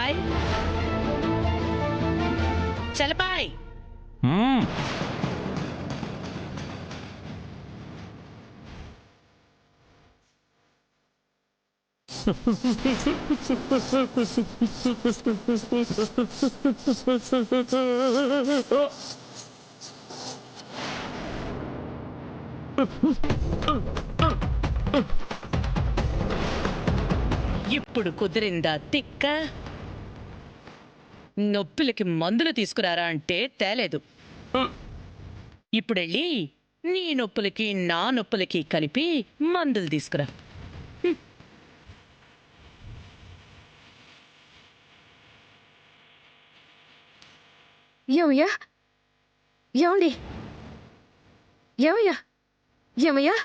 చలపాయ్ చలపాయ్. ఇప్పుడు కుదిరిందా తిక్క? నొప్పులకి మందులు తీసుకురారా అంటే తేలేదు. ఇప్పుడెళ్ళి నీ నొప్పులకి నా నొప్పులకి కలిపి మందులు తీసుకురా. ఏమయ్యా? ఏమండి? ఏమయ్యా? ఏమయ్యా?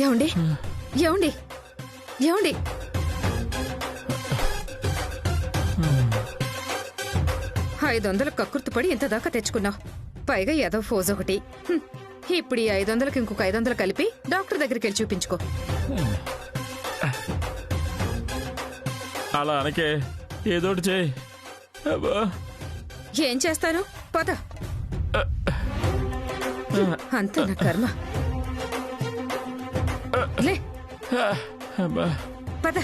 ఏమండి? ఏమండి? ఏమండి? 500 కక్కుర్తిపడి ఇంత దాకా తెచ్చుకున్నావు. పైగా ఏదో ఫోజ్ ఒకటి. ఇప్పుడు ఈ 500కి ఇంకొక 500 కలిపి డాక్టర్ దగ్గరికి వెళ్ళి చూపించుకో. అలా అనకే, ఏదోటి చేయి. ఏం చేస్తాను? పద. అంతే నా కర్మ. లే పద.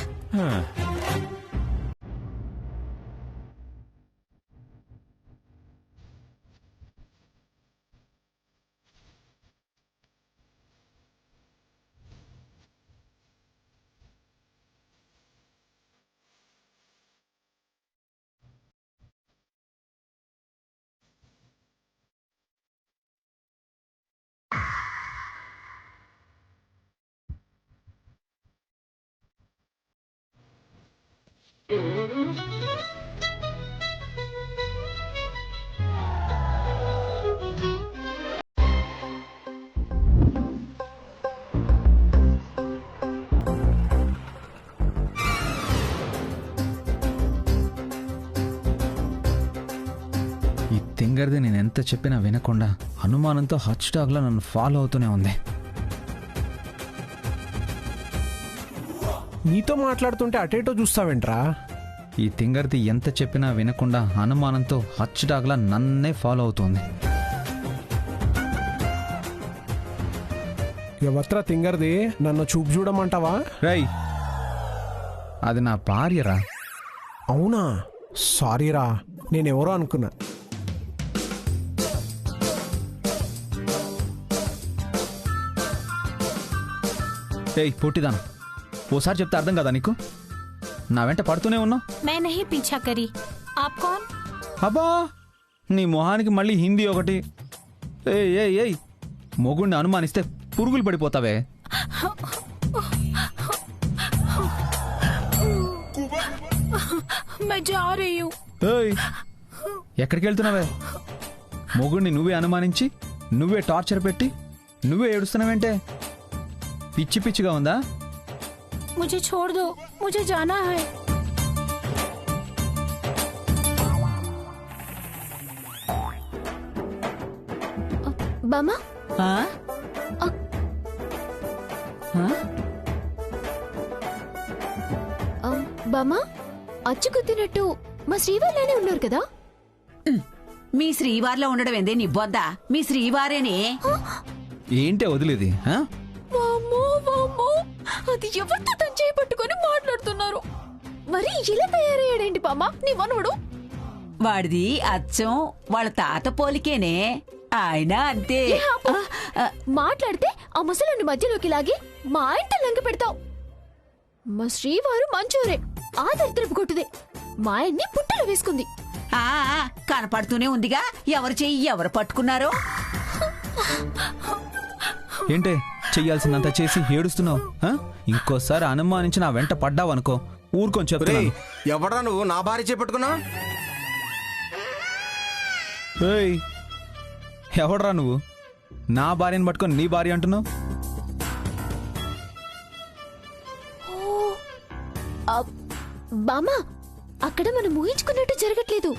ఈ తింగర్ది నేను ఎంత చెప్పినా వినకుండా అనుమానంతో హాట్ స్టాక్లో నన్ను ఫాలో అవుతూనే ఉంది. నీతో మాట్లాడుతుంటే అటేటో చూస్తావేంట్రా? ఈ తింగర్ది ఎంత చెప్పినా వినకుండా అనుమానంతో హాట్ స్టాక్లా నన్నే ఫాలో అవుతుంది. ఎవత్రా తింగర్ది? నన్ను చూపు చూడమంటావా? రై, అది నా భార్యరా. అవునా? సారీరా, నేనెవరో అనుకున్నా. ఏయ్ పొట్టిదాను, ఓసారి చెప్తే అర్థం కదా నీకు? నా వెంట పడుతూనే ఉన్నావు. मैं नहीं पीछा करी. आप कौन? అబ్బా, నీ మొహానికి మళ్ళీ హిందీ ఒకటి. ఏయ్ ఏయ్ ఏయ్, మొగుడిని అనుమానిస్తే పురుగులు పడిపోతావే. मैं जा रही हूँ. ఏయ్, ఎక్కడికి వెళ్తున్నావే? మొగుడిని నువ్వే అనుమానించి నువ్వే టార్చర్ పెట్టి నువ్వే ఏడుస్తున్నావేంటే? పిచ్చి పిచ్చిగా ఉందా? मुझे छोड़ दो, मुझे जाना है. బామా, బామా, అచ్చు కుత్తినట్టు మా శ్రీవారిలోనే ఉన్నారు కదా? మీ శ్రీవారిలో ఉండడం ఏందే నీ బొద్ద? మీ శ్రీవారేనే. ఏంటే వదిలేది? అది ఎవరితో తను చేపట్టుకొని మాట్లాడుతున్నారు? మరి ఇలా తయారయ్యాడేంటి బామ్మ నీ మనవడు? వాడిది అచ్చం వాళ్ళ తాత పోలికేనే. ఆయన అంతే. మాట్లాడితే ఆ ముసలాన్ని మధ్యలోకి లాగి మా ఇంట లంగ పెడతావు. మా శ్రీవారు మంచోరే, ఆ దరిద్రపు కొట్టుదే మా ఆయన్ని పుట్టలో వేసుకుంది. ఆ కనపడుతూనే ఉందిగా ఎవరు చెయ్యి ఎవరు పట్టుకున్నారో. ఏంటే చెయ్యాల్సిందంతా చేసి ఏడుస్తున్నావు? ఇంకోసారి అనుమానించి నా వెంట పడ్డావనుకో ఊరుకొని చెప్తా. ఎవడ్రా నువ్వు నా భార్య చేపట్టుకున్నా? ఎవడ్రా నువ్వు నా భార్యను పట్టుకొని నీ భార్య అంటున్నావు? బామా, అక్కడ మనం ఊహించుకున్నట్టు జరగట్లేదు,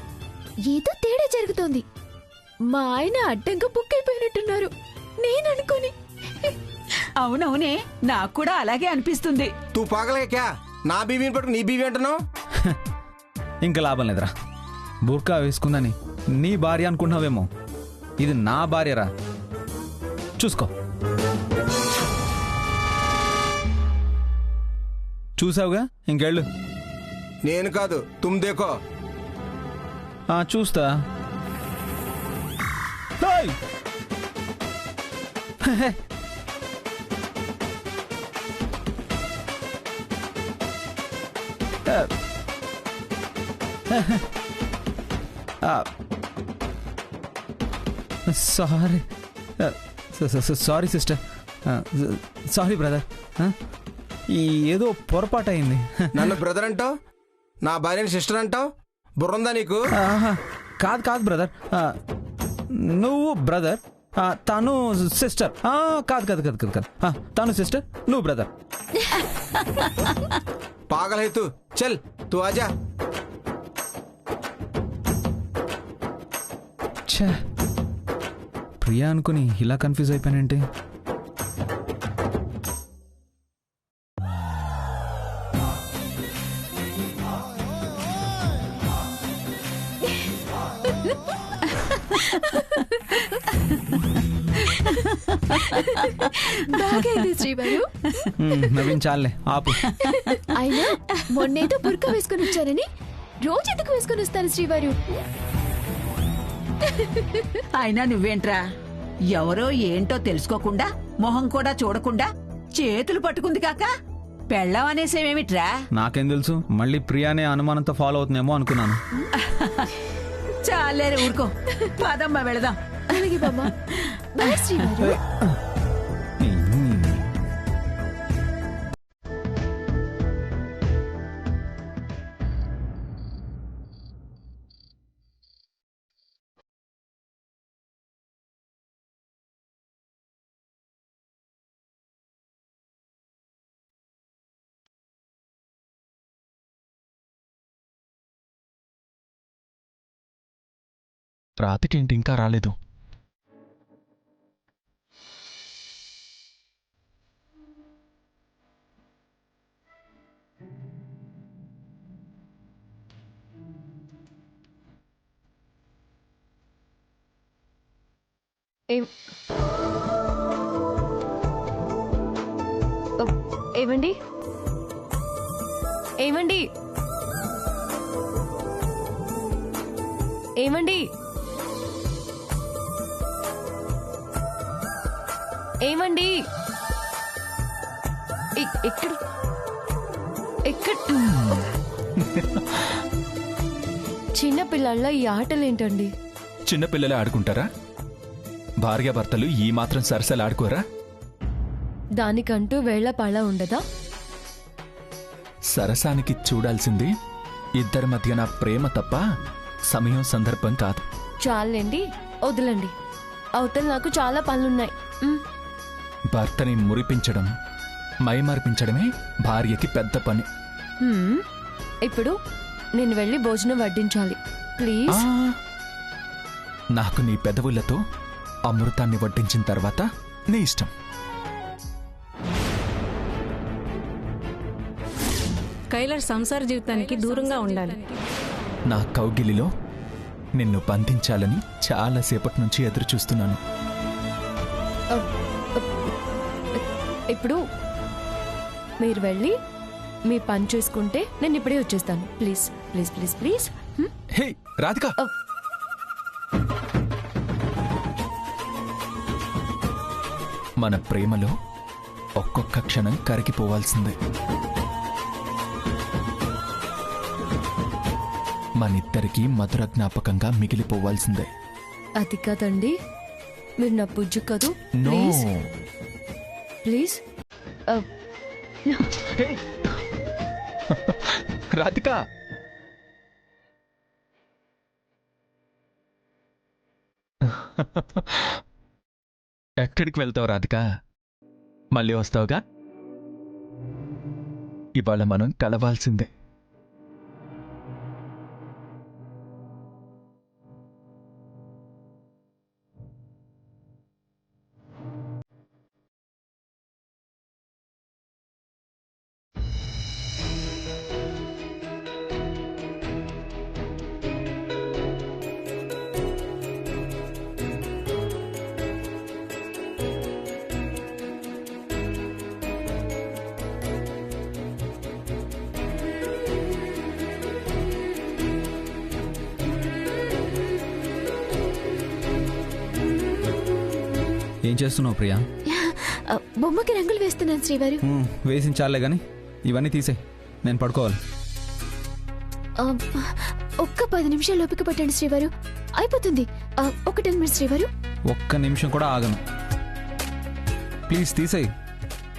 ఏదో తేడా జరుగుతోంది. మా ఆయన అడ్డంగా బుక్ అయిపోయినట్టున్నారు నేను అనుకోని. అవునవునే నాకు కూడా అలాగే అనిపిస్తుంది. తూ పాగలే క్యా నా బీవీని పట్టుకు నీ బీవీ అంటున్నావు. ఇంకా లాభం లేదురా. బుర్కా వేసుకుందని నీ భార్య అనుకుంటున్నావేమో, ఇది నా భార్యరా. చూసుకో. చూసావుగా, ఇంకెళ్ళు. నేను కాదు, తుమ్ దేకో. చూస్తా. ఏయ్! Sorry sorry sister, sorry brother. ఏదో పొరపాటు అయింది. నన్ను బ్రదర్ అంటావు, నా భార్యని సిస్టర్ అంటావు. బుర్రందా నీకు? కాదు కాదు బ్రదర్, నువ్వు బ్రదర్, తను సిస్టర్. కాదు కాదు కాదు కాదు కాదు, తను సిస్టర్, నువ్వు బ్రదర్. పాగల్ హై తూ, చల్ తూ ఆజా. ఛే, ప్రియా అనుకుని ఇలా కన్ఫ్యూజ్ అయిపోయానంటే. బాగైంది శ్రీవారు. నవ్వించాలే, ఆపు. అయినా మొన్నేదో బుర్కా వేసుకుని వచ్చారని రోజు ఎందుకు వేసుకుని వస్తాను శ్రీవారు? అయినా నువ్వేంట్రా, ఎవరో ఏంటో తెలుసుకోకుండా మొహం కూడా చూడకుండా చేతులు పట్టుకుంది కాక పెళ్ళం అనేసేమేమిట్రా? నాకేం తెలుసు, మళ్ళీ ప్రియానే అనుమానంతో ఫాలో అవుతుందేమో అనుకున్నాను. చాలేరు ఊరుకో, పదమ్మా వెళదాం. అలాగే బామ్మ. బాయ్ శ్రీవారు. రాత్రికేంటి ఇంకా రాలేదు? ఏమండి ఏమండి ఏమండి ఏమండి ఎక్కడ ఎక్కడ చిన్నపిల్లల ఈ ఆటలేంటండి? చిన్నపిల్లలే ఆడుకుంటారా? భార్యాభర్తలు ఈ మాత్రం సరసలు ఆడుకోరా? దానికంటూ వేళ పాళ ఉండదా? సరసానికి చూడాల్సింది ఇద్దరి మధ్యన ప్రేమ తప్ప సమయం సందర్భం కాదు. చాలండి, వదలండి. అవతల నాకు చాలా పనులున్నాయి. భర్తని మురిపించడం, మైమర్పించడమే భార్యకి పెద్ద పని. ఇప్పుడు నేను వెళ్ళి భోజనం వడ్డించాలి ప్లీజ్. నాకు నీ పెదవులతో అమృతాన్ని వడ్డించిన తర్వాత నీ ఇష్టం. కైలాష్ సంసార జీవితానికి దూరంగా ఉండాలి. నా కౌగిలిలో నిన్ను బంధించాలని చాలాసేపటి నుంచి ఎదురు చూస్తున్నాను. ఇప్పుడు మీరు వెళ్ళి మీ పని చూసుకుంటే నేను ఇప్పుడే వచ్చేస్తాను. Please please please please. Hey Radhika, మన ప్రేమలో ఒక్కొక్క క్షణం కరిగిపోవాల్సిందే. మనిద్దరికీ మధుర జ్ఞాపకంగా మిగిలిపోవాల్సిందే. అది కదండి, మీరు నా బుజ్జు కదూ. No please please. రాధిక, ఎక్కడికి వెళ్తావు రాధిక? మళ్ళీ వస్తావుగా? ఇవాళ మనం కలవాల్సిందే. ఏం చేస్తున్నావు ప్రియా? బొమ్మకి రంగులు వేస్తున్నాను శ్రీవారు. వేసించాలే గాని ఇవన్నీ తీసే, నేను పడుకోవాలి. ఒక్క 10 నిమిషాలు ఓపిక పట్టండి శ్రీవారు, అయిపోతుంది. ఒక 10 మినిట్స్ శ్రీవారు. ఒక్క నిమిషం కూడా ఆగను. ప్లీజ్ తీసేయి.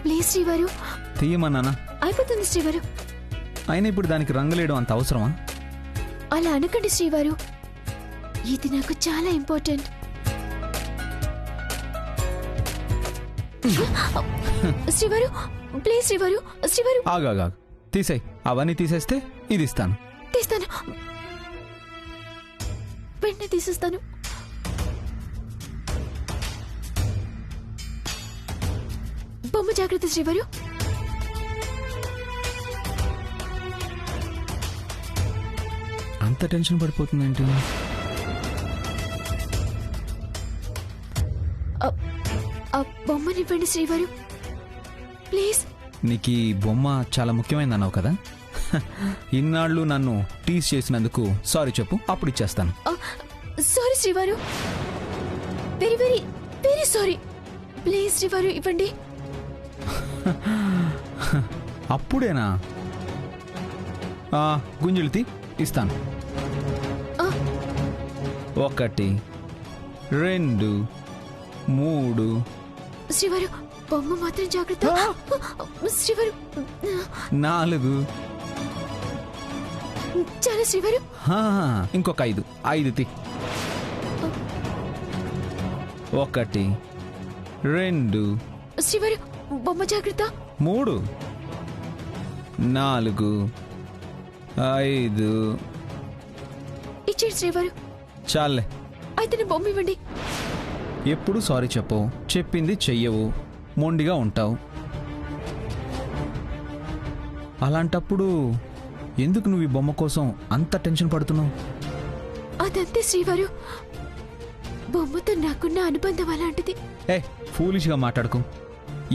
ప్లీజ్ శ్రీవారు. తీయమన్నానా? అయిపోతుంది శ్రీవారు. అయినా ఇప్పుడు దానికి రంగులేయడం అంత అవసరమా? అలా అనకండి శ్రీవారు, ఇది నాకు చాలా ఇంపార్టెంట్. శ్రీవారు ప్లీజ్ శ్రీవారు. శ్రీవారు ఆగాగా, తీసేయి. అవన్నీ తీసేస్తే ఇది ఇస్తాను. తీస్తాను, వెంటనే తీసేస్తాను. బొమ్మ జాగ్రత్త శ్రీవారు. అంత టెన్షన్ పడిపోతుందేంటి? ఆ బొమ్మనివ్వండి శ్రీవారు ప్లీజ్. నీకు ఈ బొమ్మ చాలా ముఖ్యమైందన్నావు కదా, ఇన్నాళ్ళు నన్ను టీజ్ చేసినందుకు సారీ చెప్పు, అప్పుడు ఇచ్చేస్తాను. సారీ శ్రీవారు, very very very sorry. Please శ్రీవారు ఇవ్వండి. అప్పుడేనా? గుంజులు ఇస్తాను. 1 2 3. శ్రీవారు బొమ్మ మాత్రం జాగ్రత్త. శ్రీవారు 4. చాలా శ్రీవారు. ఇంకొక 5 తీ. 1 2 శ్రీవారు బొమ్మ జాగ్రత్త. 3 4 5. ఇచ్చేయండి శ్రీవారు. చాలే. అయితే నా బొమ్మ ఇవ్వండి. ఎప్పుడు సారీ చెప్పవు, చెప్పింది చెయ్యవు, మొండిగా ఉంటావు. అలాంటప్పుడు ఎందుకు నువ్వు ఈ బొమ్మ కోసం అంత టెన్షన్ పడుతున్నావు? అదంతే శ్రీవారు, బొమ్మతో నాకున్న అనుబంధం అలాంటిది. ఫూలిష్గా మాట్లాడుకో.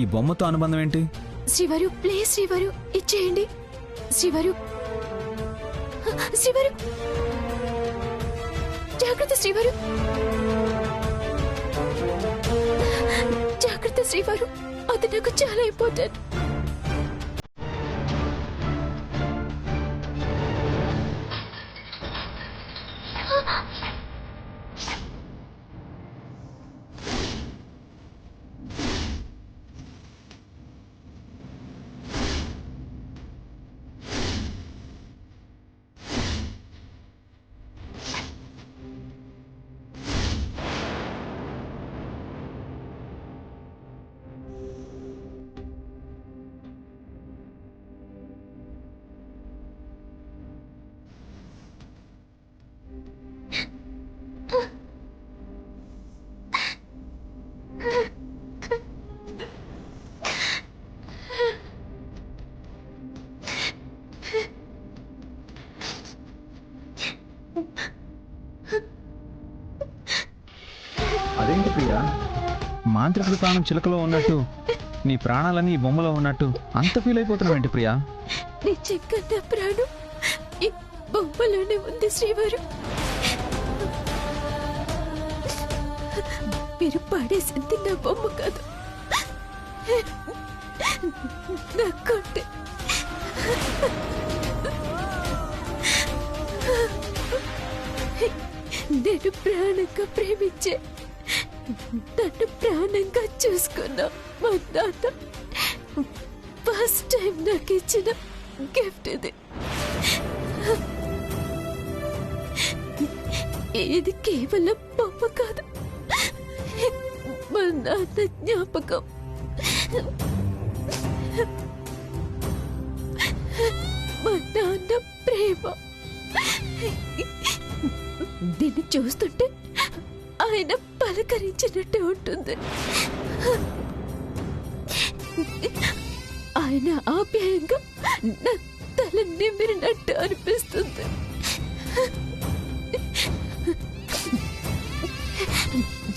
ఈ బొమ్మతో అనుబంధం ఏంటి? శ్రీవారు ప్లీజ్ శ్రీవారు ఇచ్చేయండి. శ్రీవారు శ్రీవారు జాగ్రత్త. శ్రీవారు జాగ్రత్త. శ్రీవారు అది నాకు చాలా ఇంపార్టెంట్. అదేంటి ప్రియా, మాంత్రికుడి ప్రాణం చిలకలో ఉన్నట్టు నీ ప్రాణాలన్నీ ఈ బొమ్మలో ఉన్నట్టు అంత ఫీల్ అయిపోతున్నావు ఏంటి ప్రియా? నిజంగా ప్రాణం ఈ బొమ్మలోనే ఉంది శ్రీవారు. మీరు పాడేసింది నా బొమ్మ కాదు, నా కొంటే. నేను ప్రాణంగా ప్రేమించే, నన్ను ప్రాణంగా చూసుకున్నా మా నాన్న ఫస్ట్ టైం నాకు ఇచ్చిన గిఫ్ట్ ఇది. ఇది కేవలం బొమ్మ కాదు, మా నాన్న జ్ఞాపకం. మా నాన్న ప్రేమ. దీన్ని చూస్తుంటే ఆయన పలకరించినట్టు ఉంటుంది. ఆయన ఆప్యాయంగా నా తల నిమిరినట్టు అనిపిస్తుంది.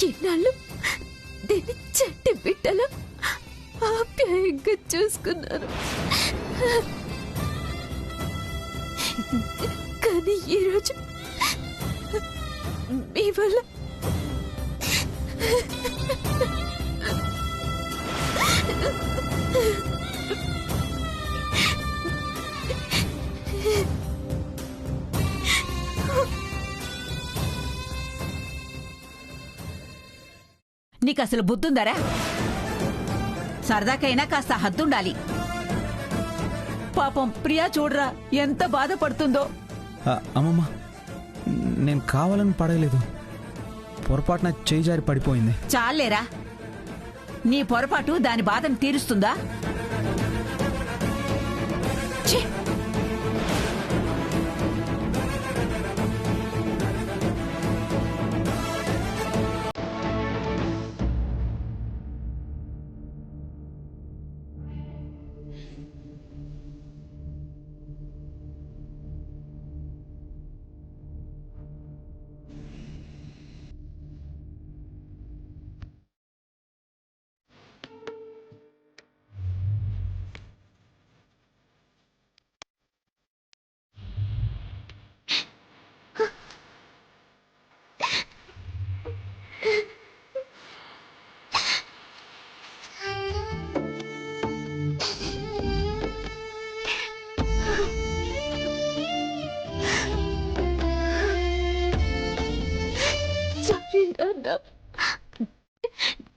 ఎన్నాళ్ళు దీన్ని చట్టి బిడ్డలా ఆప్యాయంగా చూసుకున్నాను. కానీ ఈరోజు మీ వల్ల నీకసలు బుద్ధుందరా? సరదాకైనా కాస్త హద్దుండాలి. పాపం ప్రియా చూడరా ఎంత బాధపడుతుందో. అమ్మమ్మ, నేను కావాలని పడగలేదు, పొరపాటున చేయి జారి పడిపోయింది. చాలేరా, నీ పొరపాటు దాని బాధను తీరుస్తుందా? ఛీ!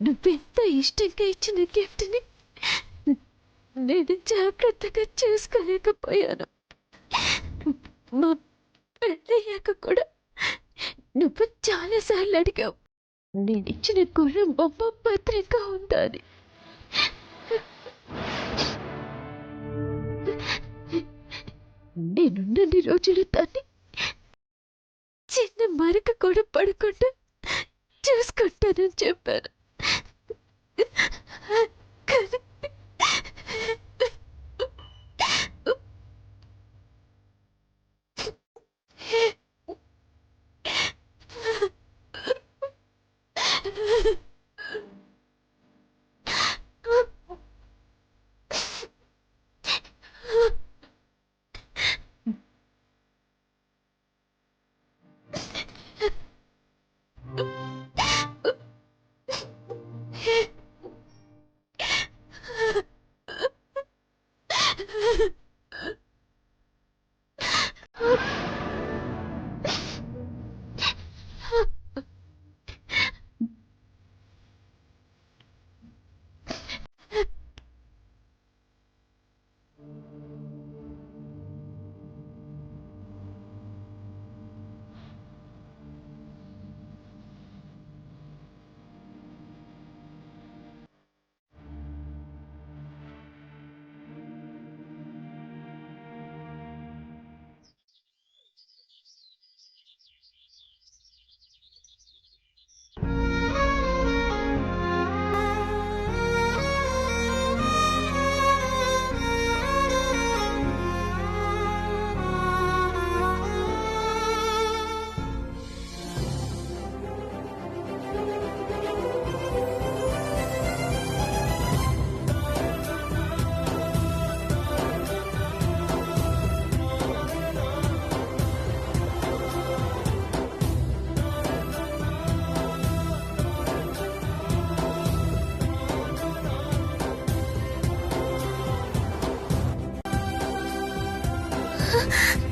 నువ్వెంత ఇష్టంగా ఇచ్చిన గిఫ్ట్ని నేను జాగ్రత్తగా చేసుకోలేకపోయాను. మా పెళ్ళయ్యాక కూడా నువ్వు చాలాసార్లు అడిగావు నేనిచ్చిన గుర్రం బొమ్మ భద్రంగా ఉందా అని. నేనున్నన్ని రోజులు దాన్ని చిన్న మరక కూడా పడకుండా చూసుకుంటానని చెప్పాను. కానీ Ah!